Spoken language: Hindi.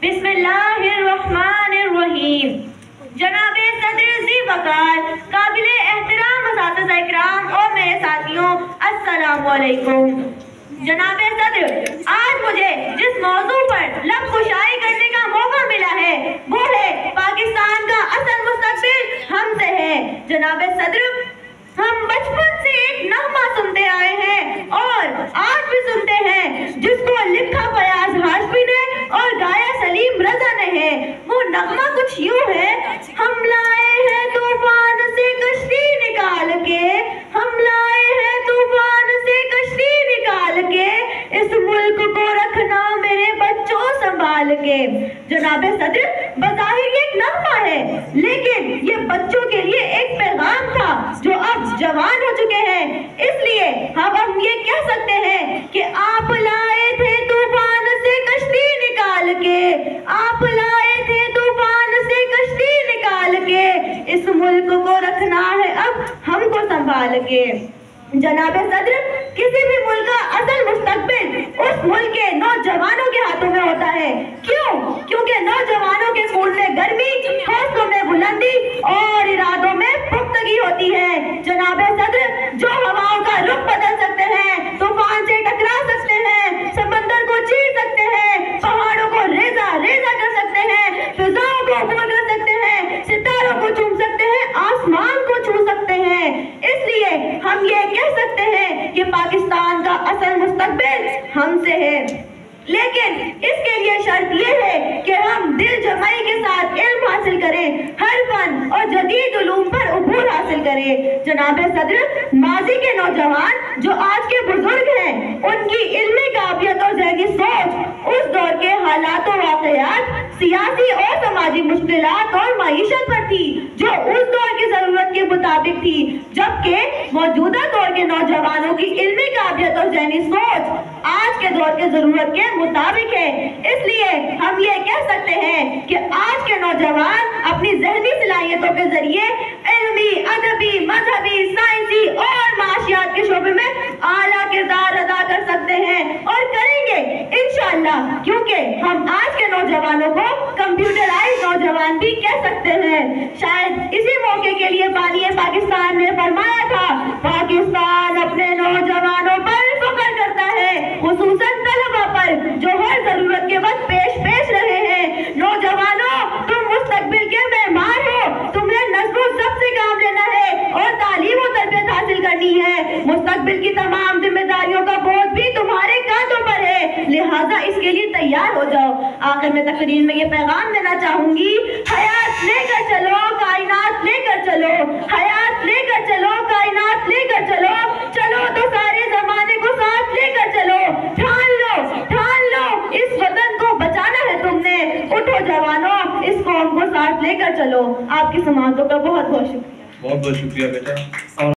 बिस्मिल्लाहिर्रहमानिर्रहीम। जनाबे सदर ज़ी वक़ार, काबिले एहतराम असातिज़ा इकराम और मेरे साथियों, अस्सलामु अलैकुम। जनाबे सदर, आज मुझे जिस मौजू पर लब कुशाई करने का मौका मिला है वो है पाकिस्तान का असल मुस्तकबिल हमसे है। जनाबे सदर, हम बचपन से एक नगमा सुनते आए हैं और आज भी सुनते हैं, जिसको लिखा फयाज हाशमी ने और गाया सलीम रजा ने है। वो नगमा कुछ यूं है, हम लाए हैं तूफान से कश्ती निकाल के, हम लाए हैं तूफान से कश्ती निकाल के, इस मुल्क को रखना मेरे बच्चों संभाल के। जनाबे सदर, बज़ाहिर एक नगमा है, लेकिन ये बच्चों के लिए एक पैगाम था जो अब जवान हो चुके हैं। इसलिए हम ये कह सकते हैं कि आप लाए थे तूफान से कश्ती निकाल के, आप लाए थे तूफान से कश्ती निकाल के, इस मुल्क को रखना है अब हमको संभाल के। जनाबे सदर, किसी भी मुल्क का असल मुस्तकबिल उस मुल्क के नौजवानों के हाथों में होता है। क्यों? क्योंकि नौजवानों के खून में गर्मी, हौसलों में बुलंदी और इरादों में पुख्तगी होती है। जनाबे सदर, जो हवाओं का रुख बदल सकते हैं, तूफान से टकरा सकते हैं, समंदर को चीर सकते हैं, पहाड़ों को रेजा रेजा कर सकते हैं, फिजाओं को ऊपर कर सकते हैं, सितारों को चूम सकते हैं, आसमान को छू सकते हैं। इसलिए हम ये कह सकते हैं कि पाकिस्तान का असल मुस्तकबिल हमसे है। लेकिन इसके लिए शर्त यह है कि हम दिल जमाई के साथ इल्म हासिल करें, हर फन और जदीद उलूम पर उबूर हासिल करें। जनाबे सदर, माजी के नौजवान जो आज के बुजुर्ग हैं, उनकी इल्मी काबिलियत और ज़हनी सोच उस दौर के हालात और वाक़यात, सियासी और समाजी मुश्किलात और मईशत पर थी जो उस दौर की जरूरत के मुताबिक थी, जबकि मौजूदा दौर के नौजवानों की इल्मी काबिलियत और ज़हनी सोच आज के दौर के जरूरत के मुताबिक है। इसलिए हम ये कह सकते हैं कि आज के नौजवान अपनी ज़हनी सलाहियतों के जरिए इल्मी, अदबी, मजहबी, साइंसी और माशियात के शोबे में आला किरदार अदा कर सकते हैं और करेंगे इंशाअल्लाह, क्योंकि हम आज के नौजवानों को कंप्यूटराइज नौजवान भी कह सकते हैं। शायद इसी मौके के लिए बानी पाकिस्तान ने फरमाया था, पाकिस्तान अपने नौजवानों पर फख्र करता है, खुसूसन तलबा पर जो हर जरूरत के वक्त पेश रहे हैं। नौजवानों, तुम मुस्तकबिल के मेहमान हो, तुम्हें नज़्म ज़ब्त से काम लेना है और तालीम और तरबियत हासिल करनी है। मुस्तकबिल की तमाम जिम्मेदारियों का बोझ भी तुम्हारे कांधों पर है, लिहाजा इसके लिए तैयार हो जाओ। आखिर में तकरीर में ये पैगाम देना चाहूंगी, हयात लेकर चलो, कायनात लेकर चलो, हयात लेकर चलो, कायनात लेकर चलो, चलो तो सारे जमाने को साथ लेकर चलो। ठान लो, इस वतन को बचाना है तुमने, उठो जवानों, इस कौम को साथ लेकर चलो। आपकी समाअतों का बहुत बहुत शुक्रिया। बहुत बहुत शुक्रिया बेटा।